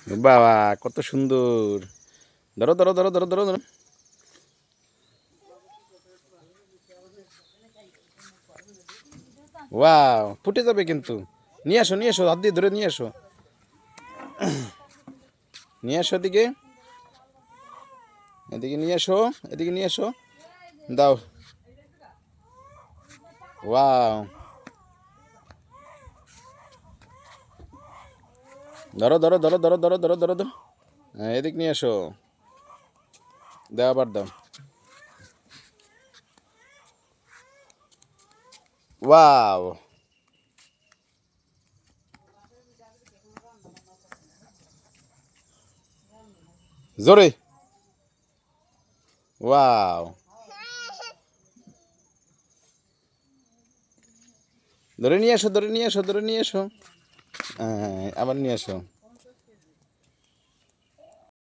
বাবা কত সুন্দর। ধরো ধরো ধরো ধরো ধরো ধরো। ওয়াও, ফুটে যাবে কিন্তু। নিয়ে আসো হাত দিয়ে ধরে নিয়ে আসো। নিয়ে আসো এদিকে, এদিকে নিয়ে আসো, এদিকে নিয়ে আসো। দাও। ওয়াও, ধরো ধরো ধরো ধরো ধরো ধরো ধরো ধরো। হ্যাঁ, এদিক নিয়ে আসো। দাও আবার দাও। ওয়াও, জোরে। ওয়াও, ধরে নিয়ে আসো, ধরে নিয়ে আসো, ধরে নিয়ে আসো। হ্যাঁ, আবার নিয়ে আসো।